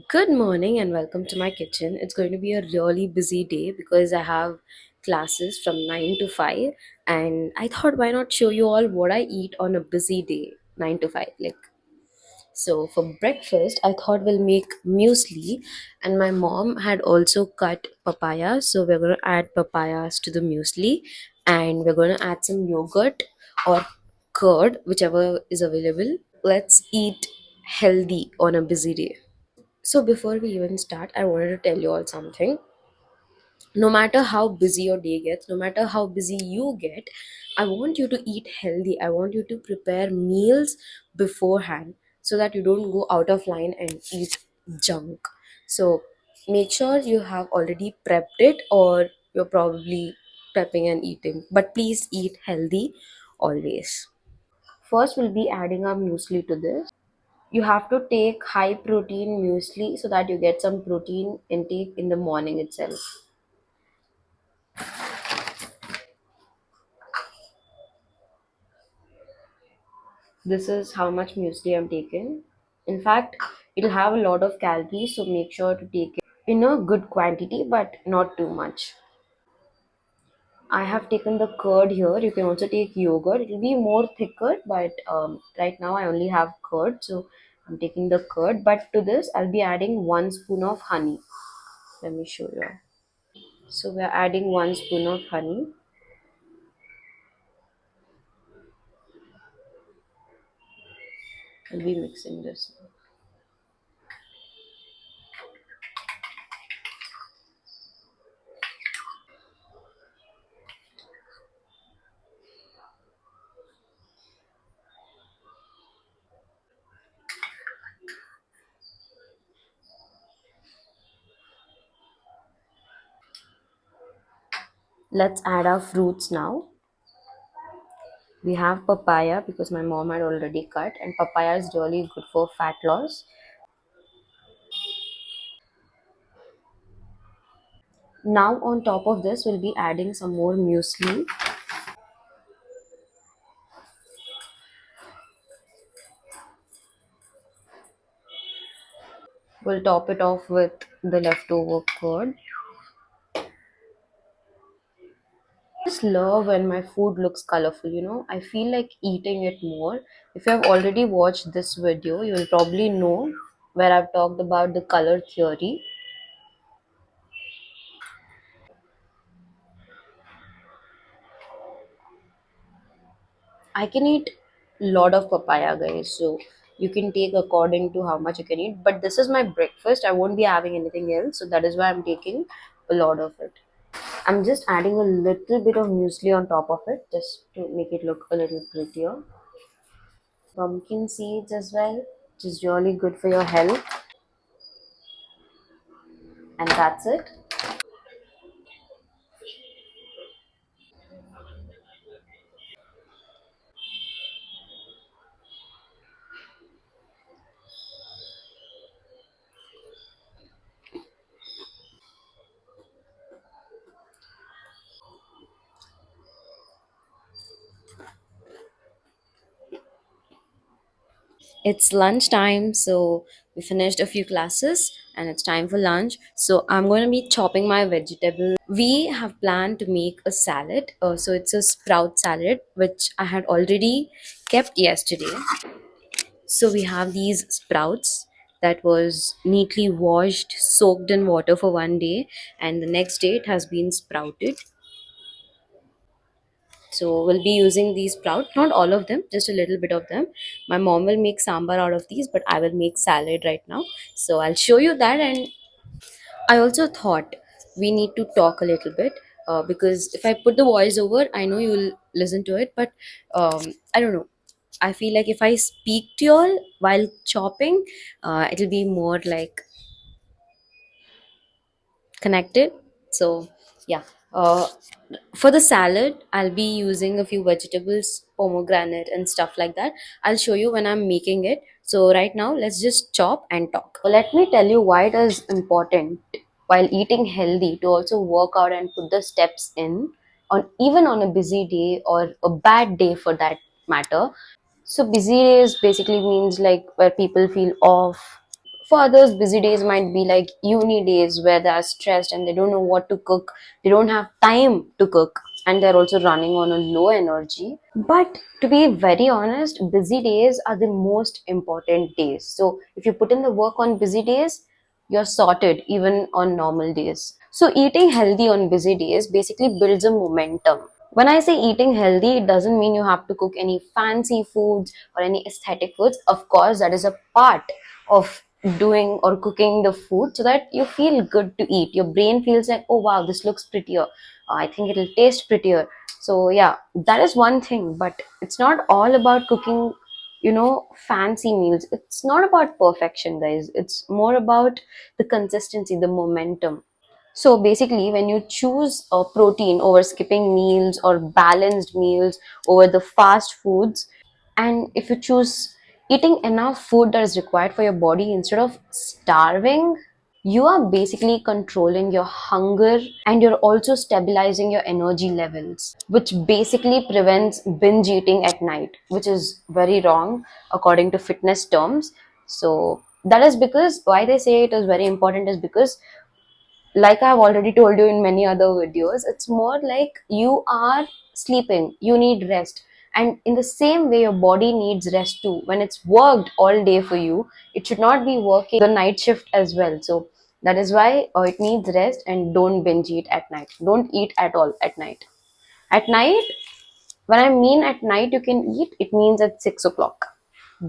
Good morning and welcome to my kitchen. It's going to be a really busy day because I have classes from 9 to 5, and I thought why not show you all what I eat on a busy day 9 to 5. So for breakfast I thought we'll make muesli, and my mom had also cut papaya, so we're going to add papayas to the muesli, and we're going to add some yogurt or curd, whichever is available. Let's eat healthy on a busy day. So, before we even start, I wanted to tell you all something. No matter how busy your day gets, no matter how busy you get, I want you to eat healthy. I want you to prepare meals beforehand so that you don't go out of line and eat junk. So, make sure you have already prepped it, or you're probably prepping and eating. But please eat healthy always. First, we'll be adding our muesli to this. You have to take high protein muesli so that you get some protein intake in the morning itself. This is how much muesli I'm taking. In fact, it'll have a lot of calories, so make sure to take it in a good quantity but not too much. I have taken the curd here. You can also take yogurt. It will be more thicker, but right now I only have curd, so I'm taking the curd. But to this, I'll be adding 1 spoon of honey. Let me show you. So we're adding 1 spoon of honey. I'll be mixing this. Let's add our fruits now. We have papaya because my mom had already cut, and papaya is really good for fat loss. Now, on top of this, we'll be adding some more muesli. We'll top it off with the leftover curd. I just love when my food looks colorful. I feel like eating it more. If you have already watched this video, you'll probably know where I've talked about the color theory. I can eat lot of papaya, guys. So you can take according to how much you can eat. But this is my breakfast. I won't be having anything else. So that is why I'm taking a lot of it. I'm just adding a little bit of muesli on top of it just to make it look a little prettier. Pumpkin seeds as well, which is really good for your health. And that's it. It's lunchtime, so we finished a few classes and it's time for lunch. So I'm going to be chopping my vegetables. We have planned to make a salad. So it's a sprout salad, which I had already kept yesterday. So we have these sprouts that was neatly washed, soaked in water for 1 day, and the next day it has been sprouted. So we'll be using these sprouts, not all of them, just a little bit of them. My mom will make sambar out of these, but I will make salad right now. So I'll show you that. And I also thought we need to talk a little bit, because if I put the voice over, I know you'll listen to it, but I don't know. I feel like if I speak to you all while chopping, it'll be more like connected. So yeah, uh, for the salad I'll be using a few vegetables, pomegranate and stuff like that. I'll show you when I'm making it. So right now let's just chop and talk. So let me tell you why it is important while eating healthy to also work out and put the steps in, on even on a busy day or a bad day for that matter. So busy days basically means like where people feel off. For others, busy days might be like uni days where they are stressed and they don't know what to cook. They don't have time to cook and they're also running on a low energy. But to be very honest, busy days are the most important days. So if you put in the work on busy days, you're sorted even on normal days. So eating healthy on busy days basically builds a momentum. When I say eating healthy, it doesn't mean you have to cook any fancy foods or any aesthetic foods. Of course, that is a part of doing or cooking the food so that you feel good to eat. Your brain feels like, oh wow, this looks prettier. I think it'll taste prettier. So, yeah, that is one thing, but it's not all about cooking, fancy meals. It's not about perfection, guys. It's more about the consistency, the momentum. So basically, when you choose a protein over skipping meals or balanced meals over the fast foods, and if you choose eating enough food that is required for your body instead of starving, you are basically controlling your hunger and you're also stabilizing your energy levels, which basically prevents binge eating at night, which is very wrong according to fitness terms. So that is because why they say it is very important is because, like I've already told you in many other videos, it's more like you are sleeping, you need rest. And in the same way, your body needs rest too. When it's worked all day for you, it should not be working the night shift as well. So that is why it needs rest, and don't binge eat at night. Don't eat at all at night. At night, when I mean at night you can eat, it means at 6 o'clock.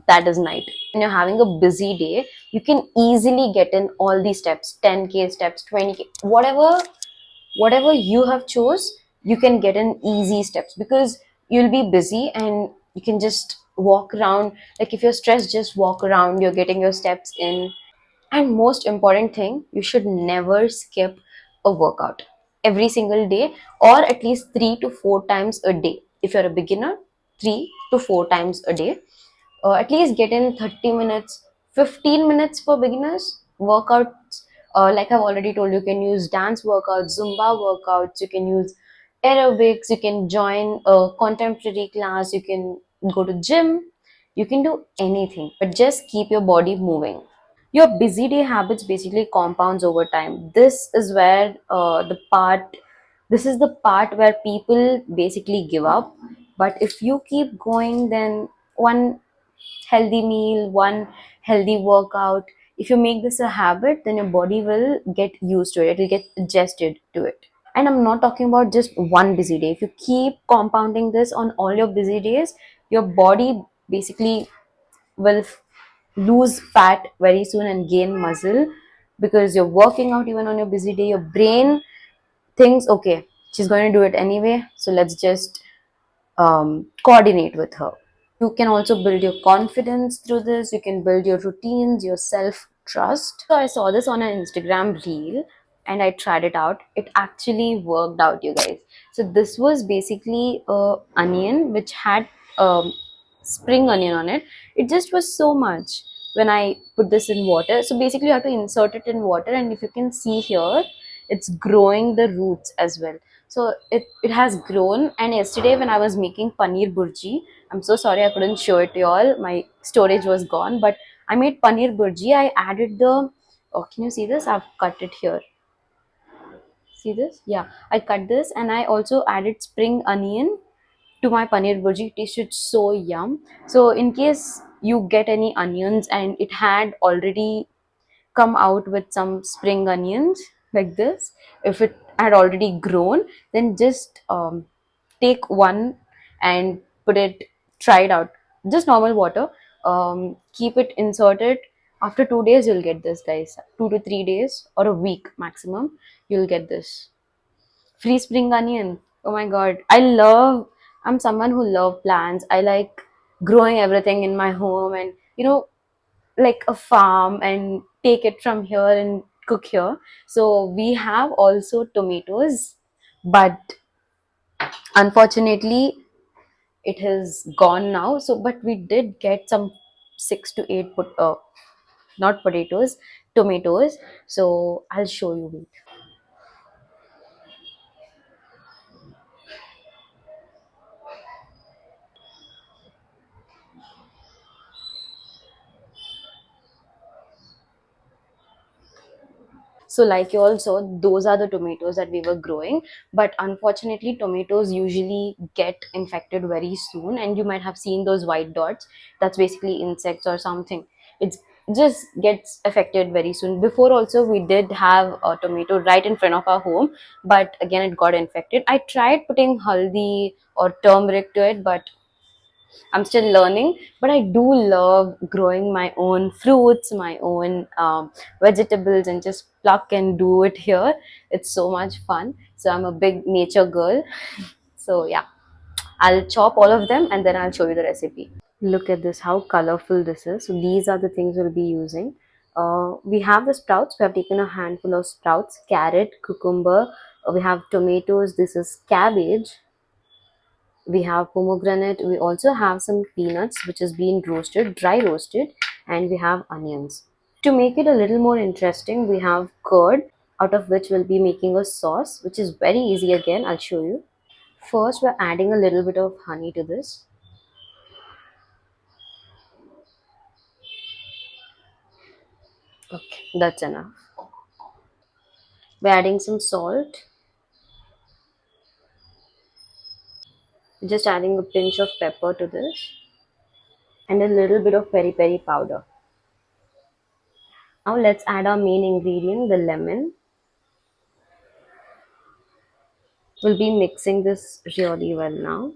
That is night. When you're having a busy day, you can easily get in all these steps, 10K steps, 20K, whatever you have chose, you can get in easy steps because you'll be busy and you can just walk around. Like if you're stressed, just walk around, you're getting your steps in. And most important thing, you should never skip a workout every single day or at least 3 to 4 times a day. If you're a beginner, 3 to 4 times a day. At least get in 30 minutes, 15 minutes for beginners. Workouts, like I've already told you, you can use dance workouts, Zumba workouts, you can use aerobics, you can join a contemporary class, you can go to gym, you can do anything, but just keep your body moving. Your busy day habits basically compounds over time. This is the part where people basically give up. But if you keep going, then one healthy meal, one healthy workout, if you make this a habit, then your body will get used to it, it will get adjusted to it. And I'm not talking about just one busy day. If you keep compounding this on all your busy days, your body basically will lose fat very soon and gain muscle because you're working out even on your busy day. Your brain thinks, okay, she's going to do it anyway, so let's just coordinate with her. You can also build your confidence through this. You can build your routines, your self trust. So I saw this on an Instagram reel and I tried it out. It actually worked out, you guys. So this was basically a onion which had spring onion on it. It just was so much when I put this in water. So basically you have to insert it in water, and if you can see here, it's growing the roots as well. So it has grown. And yesterday when I was making paneer burji, I'm so sorry I couldn't show it to you all. My storage was gone, but I made paneer burji. I added the, oh, can you see this? I've cut it here. See this? Yeah, I cut this and I also added spring onion to my paneer burji. It tasted so yum. So in case you get any onions and it had already come out with some spring onions like this, if it had already grown, then just take one and put it, try it out, just normal water, keep it inserted. After 2 days you'll get this, guys. 2 to 3 days or a week maximum, you'll get this free spring onion. Oh my god, I'm someone who love plants. I like growing everything in my home, and like a farm, and take it from here and cook here. So we have also tomatoes, but unfortunately it has gone now. So but we did get some 6 to 8 not potatoes, tomatoes. So I'll show you. So like you all saw, those are the tomatoes that we were growing. But unfortunately, tomatoes usually get infected very soon, and you might have seen those white dots. That's basically insects or something. It's just gets affected very soon. Before also we did have a tomato right in front of our home, but again it got infected. I tried putting haldi or turmeric to it, but I'm still learning. But I do love growing my own fruits, my own vegetables, and just pluck and do it here. It's so much fun. So I'm a big nature girl. So yeah, I'll chop all of them and then I'll show you the recipe. Look at this, how colorful this is. So these are the things we'll be using. We have the sprouts. We have taken a handful of sprouts, carrot, cucumber. We have tomatoes. This is cabbage. We have pomegranate. We also have some peanuts, which is being roasted, dry roasted, and we have onions. To make it a little more interesting, we have curd, out of which we'll be making a sauce, which is very easy again. I'll show you. First, we're adding a little bit of honey to this. Okay, that's enough. We're adding some salt, just adding a pinch of pepper to this, and a little bit of peri peri powder. Now let's add our main ingredient, the lemon. We'll be mixing this really well now.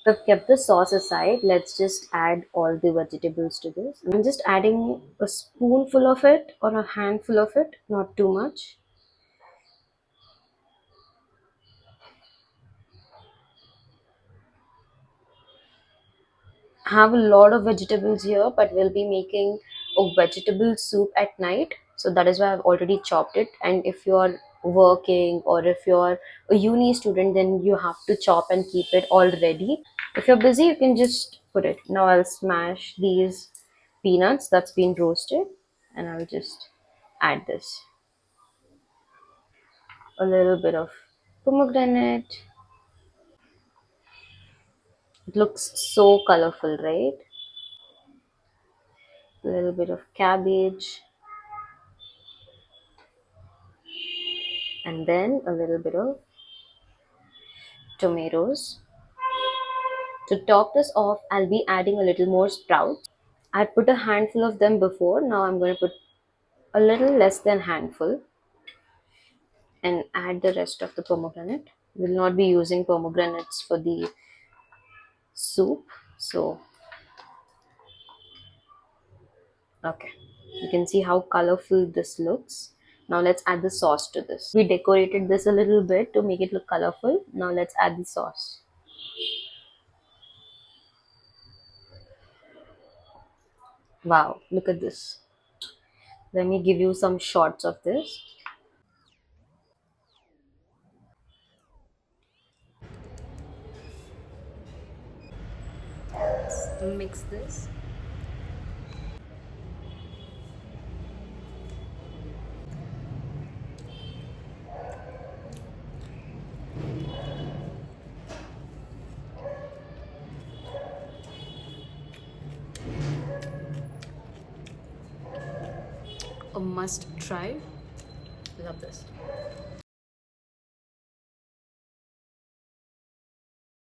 We've kept the sauce aside. Let's just add all the vegetables to this. I'm just adding a spoonful of it or a handful of it, not too much. I have a lot of vegetables here, but we'll be making a vegetable soup at night. So that is why I've already chopped it. And if you're working or if you're a uni student, then you have to chop and keep it all ready. If you're busy, you can just put it. Now I'll smash these peanuts that's been roasted and I'll just add this. A little bit of pomegranate. It looks so colorful, right? A little bit of cabbage and then a little bit of tomatoes. To top this off, I'll be adding a little more sprouts. I put a handful of them before. Now I'm going to put a little less than handful and add the rest of the pomegranate. We'll not be using pomegranates for the soup. So, okay. You can see how colorful this looks. Now let's add the sauce to this. We decorated this a little bit to make it look colorful. Now let's add the sauce. Wow, look at this. Let me give you some shots of this. Mix this. A must try. Love this.